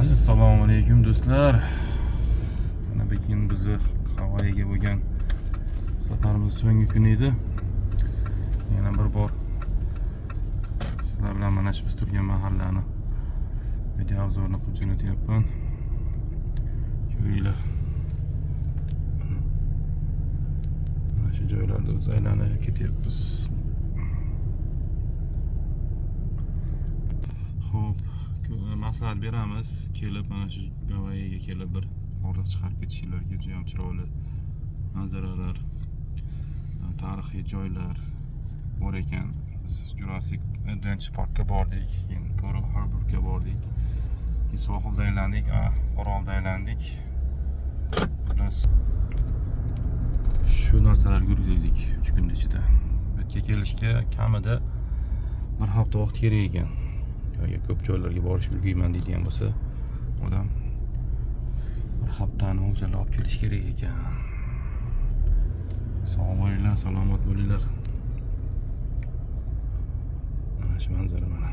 Assalomu alaykum do'stlar. Mana bugun bizni Havayga bo'lgan safarimiz so'nggi kun edi. Yana bir bor sizlar bilan mana shu biz turgan mahallani video obzorini qilib jo'natyapman. Ko'ringlar. Mana shu joylarda biz aylanib ketyapmiz. Xo'p, maslahat beramiz, kelib mana shu Gavayiga kelib bir hordiq chiqarib ketishinglarga. Juda ham chiroyli manzaralar, tarixiy joylar bor ekan. Biz Jurassic Adventure Parkga bordik, keyin Pearl Harborga bordik, keyin sohilda aylandik, orolda aylandik. Biz shu narsalarga yurdik 3 kun ichida. Bu yerga kelishga kamida bir hafta vaqt kerak ekan. Agar ko'p joylarga borish ulguyman deydigan bo'lsa, odam bir haftani mo'ljallab kelish kerak ekan. Sog' bo'linglar, salomat bo'linglar. Mana shu manzara mana.